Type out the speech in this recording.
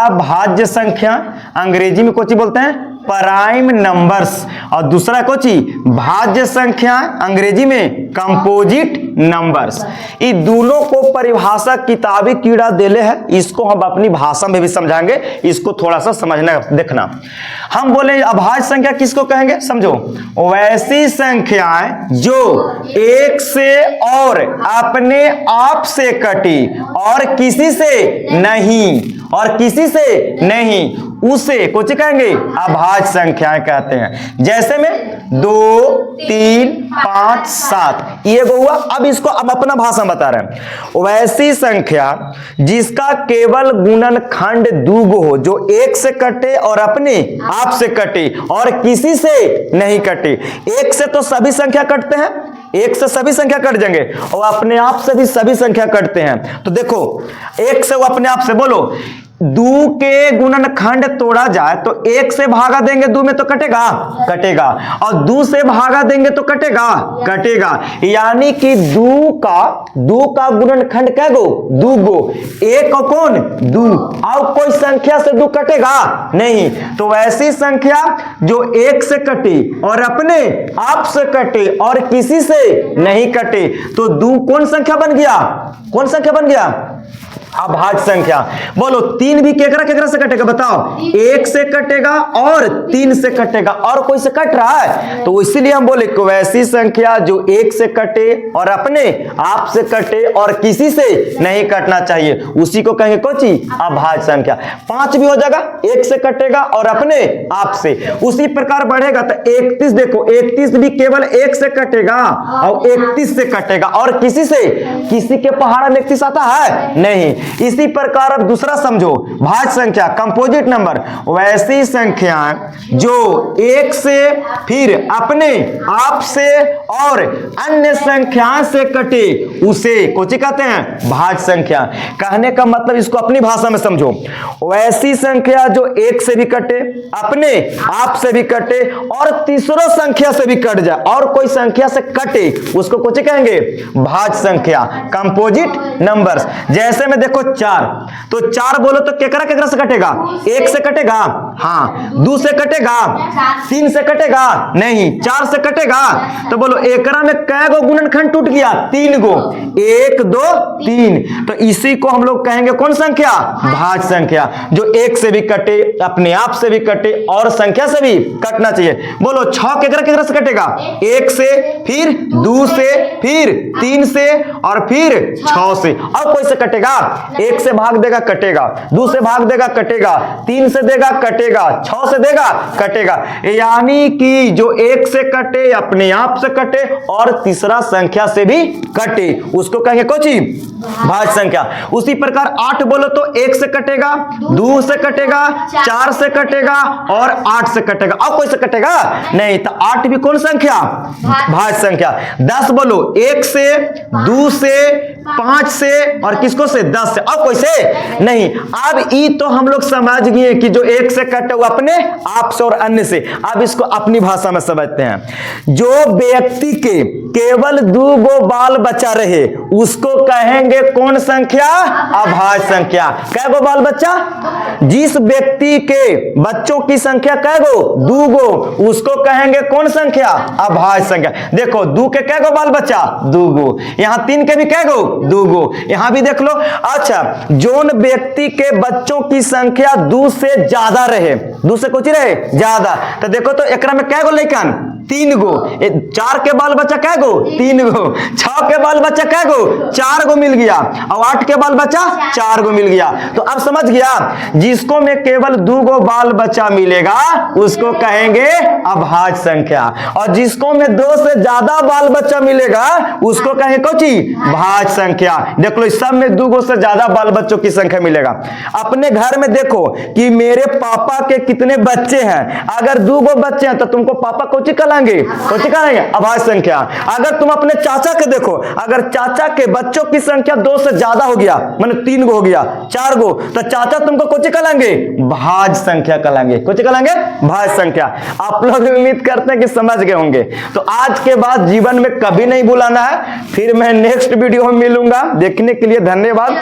अभाज्य संख्या, अंग्रेजी में कोची बोलते हैं प्राइम नंबर्स, और दूसरा कोची भाज्य संख्या, अंग्रेजी में कंपोजिट नंबर्स। ये दोनों को परिभाषा किताबी कीड़ा देले है, इसको हम अपनी भाषा में भी समझाएंगे, इसको थोड़ा सा समझना देखना। हम बोले अभाज्य संख्या किसको कहेंगे, समझो वैसी संख्याएं जो एक से और अपने आप से कटी और किसी से नहीं, और किसी से नहीं, उसे कुछ कहेंगे अभाज्य संख्याएं कहते हैं। जैसे में 2, 3, 5, 7 ये हुआ। अब इसको अब अपना भाषा बता रहे हैं। वैसी संख्या जिसका केवल गुणनखंड दूगो हो, जो एक से कटे और अपने आप से कटे और किसी से नहीं कटे। एक से तो सभी संख्या कटते हैं, एक से सभी संख्या कट जाएंगे, और अपने आप से भी सभी संख्या कटते हैं। तो देखो एक से वो अपने आप से, बोलो दो के गुणनखंड तोड़ा जाए तो एक से भागा देंगे दो में तो कटेगा, कटेगा, और दो से भागा देंगे तो कटेगा, कटेगा। यानी कि दो का गुणनखंड क्या गो, दो गो, एक और कौन दो, और कोई संख्या से दो कटेगा नहीं। तो वैसी संख्या जो एक से कटे और अपने आप से कटे और किसी से नहीं कटे, तो दो कौन संख्या बन गया, कौन संख्या बन गया, अभाज्य संख्या। बोलो 3 भी केकरा केकरा से कटेगा, बताओ, एक से कटेगा और 3 से कटेगा, और कोई से कट रहा है। तो इसीलिए हम बोले कि वैसी संख्या जो एक से कटे और अपने आप से कटे और किसी से नहीं कटना चाहिए, उसी को कहेंगे कोची अभाज्य संख्या। 5 भी हो जाएगा, एक से कटेगा और अपने आप से, उसी प्रकार बढ़ेगा तो 31, देखो 31 भी केवल एक से कटेगा और 31 से कटेगा, और किसी से, किसी के पहाड़ा में 31 आता है नहीं। इसी प्रकार अब दूसरा समझो भाज्य संख्या, कंपोजिट नंबर, वैसी संख्याएं जो एक से फिर अपने आप से और अन्य संख्या से कटे, उसे कोची कहते हैं भाज्य संख्या। कहने का मतलब इसको अपनी भाषा में समझो, वैसी संख्या जो एक से भी कटे, अपने आप से भी कटे और तीसरों संख्या से भी कट जाए और कोई संख्या से कटे, उसको कोची कहेंगे भाज्य संख्या, कंपोजिट नंबर्स। जैसे में देखो 4, तो 4 बोलो तो केकरा केकरा से कटेगा, एक से कटेगा, हाँ, 2 से कटेगा, 3 से कटेगा नहीं, 4 से कटेगा। तो बोलो एकरा में कै गो गुणनखंड टूट गया, 3 गो, 1, 2, 3। तो इसी को हम लोग कहेंगे कौन संख्या, भाज्य संख्या, जो एक से भी कटे, अपने आप से भी कटे और संख्या से भी कटना चाहिए। बोलो 6 केकरा केकरा से कटेगा, 1 से, फिर 2 से, फिर 3 से और फिर 6 से, और कोई से कटेगा, 1 से भाग देगा कटेगा, 2 से भाग देगा कटेगा, 3 से देगा कटेगा, 6 से देगा कटेगा। यानी कि जो एक से कटे, अपने आप से कटे और तीसरा संख्या से भी कटे, उसको कहेंगे कोची भाज्य संख्या। उसी प्रकार 8 बोलो तो 1 से कटेगा, 2 से कटेगा, 4 से कटेगा और 8 से कटेगा, और कोई से कटेगा नहीं। तो 8 भी कौन संख्या, भाज्य संख्या। 10 बोलो 1 से, 2 से, 5 से और किसको से, 10 से, और कोई से नहीं। अब ई तो हम लोग समझ गए कि जो एक से कटे वो अपने आप से और अन्य से। अब इसको अपनी भाषा में समझते हैं। जो व्यक्ति के केवल 2 गो बाल बच्चा रहे, उसको कहेंगे कौन संख्या, अभाज्य संख्या। कै गो बाल बच्चा, जिस व्यक्ति के बच्चों की संख्या कै गो, 2 गो, उसको कहेंगे कौन संख्या, अभाज्य संख्या। देखो 2 के कै गो बाल बच्चा, 2 गो, यहां 3 के भी कै गो, 2 गो, यहां भी देख लो। अच्छा, जोन व्यक्ति के बच्चों की संख्या 2 से ज्यादा रहे, 2 से कुछ रहे ज्यादा, तो देखो तो एकरा में कै गो लइकन, 3 गो, 4 के बाल बच्चा कै गो, 3 गो, 6 के बाल बच्चा कै गो, 4 गो मिल गया, और 8 के बाल बच्चा 4 गो मिल गया। तो अब समझ गया, जिसको में केवल 2 गो बाल बच्चा मिलेगा उसको कहेंगे अभाज्य संख्या, और जिसको में 2 से ज्यादा बाल बच्चा मिलेगा उसको कहेंगे कोची भाज्य संख्या। देख लो, इस सब में 2 गो से ज्यादा बाल बच्चों की संख्या मिलेगा। अपने घर में देखो कि मेरे पापा के कितने बच्चे हैं, अगर 2 गो बच्चे हैं तो तुमको पापा कोची कहलाएंगे, कोची कहेंगे अभाज्य संख्या। अगर तुम अपने चाचा के देखो, अगर चाचा के बच्चों की संख्या 2 से ज्यादा हो गया, माने 3 गो हो गया, 4 गो, तो चाचा तुमको कोची कहलाएंगे, भाज्य संख्या कहलाएंगे, कोची कहलाएंगे भाज्य संख्या। आप लोग उम्मीद करते हैं कि समझ गए होंगे। तो आज के बाद जीवन में कभी नहीं भुलाना है। फिर मैं नेक्स्ट वीडियो में मिलूंगा। देखने के लिए धन्यवाद।